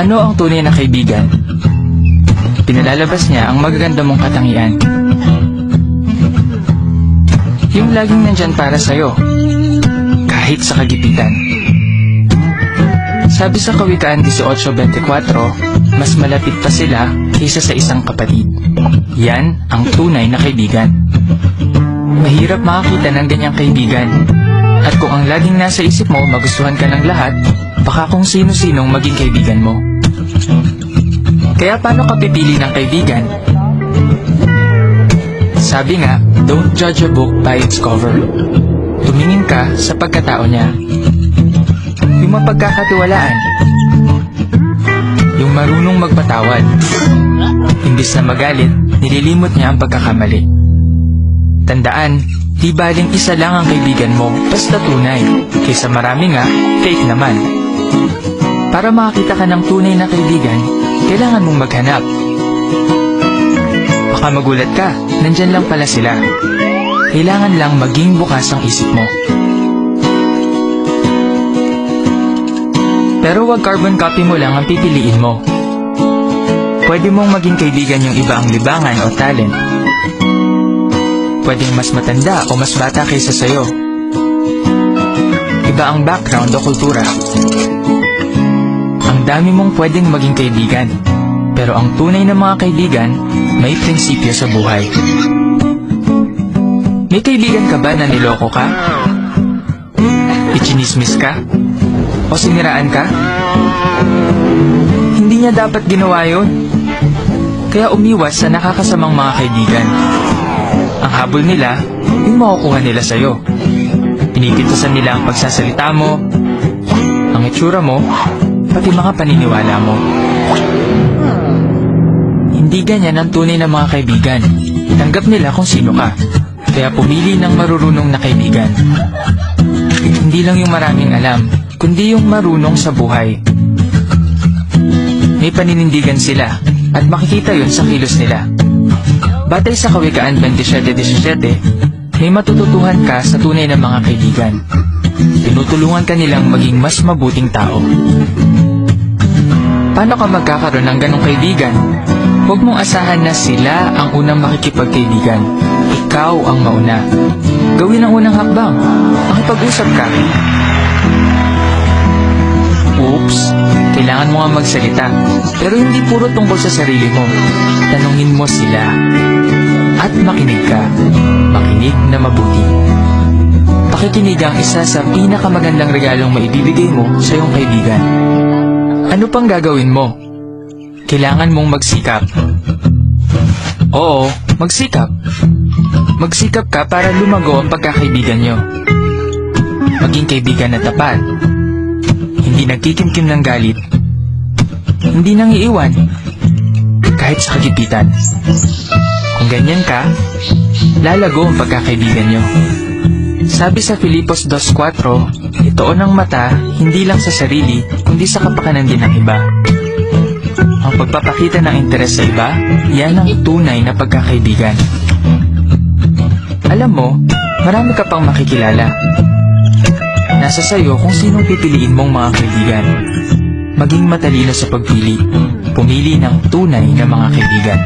Ano ang tunay na kaibigan? Pinalalabas niya ang magaganda mong katangian. Yung laging nandyan para sa'yo, kahit sa kagipitan. Sabi sa Kawikaan 18:24, mas malapit pa sila kaysa sa isang kapatid. Yan ang tunay na kaibigan. Mahirap makakita ng ganyang kaibigan. At kung ang laging nasa isip mo magustuhan ka ng lahat, baka kung sino-sinong maging kaibigan mo. Kaya paano ka pipili ng kaibigan? Sabi nga, don't judge a book by its cover. Tumingin ka sa pagkatao niya. Yung mapagkakatiwalaan. Yung marunong magpatawad. Imbis na magalit, nililimot niya ang pagkakamali. Tandaan, di baling isa lang ang kaibigan mo, basta tunay. Kaysa marami nga, fake naman. Para makakita ka ng tunay na kaibigan, kailangan mong maghanap. Baka magulat ka, nandyan lang pala sila. Kailangan lang maging bukas ang isip mo. Pero wag carbon copy mo lang ang pipiliin mo. Pwede mong maging kaibigan yung iba ang libangan o talent. Pwedeng mas matanda o mas bata kaysa sayo. Iba ang background o kultura. Ang dami mong pwedeng maging kaibigan. Pero ang tunay na mga kaibigan, may prinsipyo sa buhay. May kaibigan ka ba na niloko ka? Ichinismis ka? O siniraan ka? Hindi niya dapat ginawa yun. Kaya umiwas sa nakakasamang mga kaibigan. Ang habol nila, yung makukuha nila sa'yo. Pinipintasan nila ang pagsasalita mo, ang itsura mo, pati mga paniniwala mo. Hindi ganyan ang tunay na mga kaibigan. Tanggap nila kung sino ka. Kaya pumili ng marurunong na kaibigan. Hindi lang yung maraming alam, kundi yung marunong sa buhay. May paninindigan sila at makikita yun sa kilos nila. Batay sa Kawikaan 27:17, may matututuhan ka sa tunay na mga kaibigan. Tinutulungan ka nilang maging mas mabuting tao. Paano ka magkakaroon ng ganong kaibigan? Huwag mong asahan na sila ang unang makikipagkaibigan. Ikaw ang mauna. Gawin ang unang hakbang. Makipag-usap ka. Oops, kailangan mo nga magsalita. Pero hindi puro tungkol sa sarili mo. Tanungin mo sila. At makinig ka. Makinig na mabuti. Pakikinig ang isa sa pinakamagandang regalong maibibigay mo sa iyong kaibigan. Ano pang gagawin mo? Kailangan mong magsikap. Oo, magsikap. Magsikap ka para lumago ang pagkakaibigan nyo. Maging kaibigan na tapat. Hindi nagkikimkim ng galit. Hindi nang iiwan. Kahit sa kagipitan. Kung ganyan ka, lalago ang pagkakaibigan nyo. Sabi sa Filipos 2:4, itoon ang mata hindi lang sa sarili, kundi sa kapakanan din ng iba. Ang pagpapakita ng interes sa iba, yan ang tunay na pagkakaibigan. Alam mo, marami ka pang makikilala. Nasa sayo kung sinong pipiliin mong mga kaibigan. Maging matalino sa pagpili. Pumili ng tunay na mga kaibigan.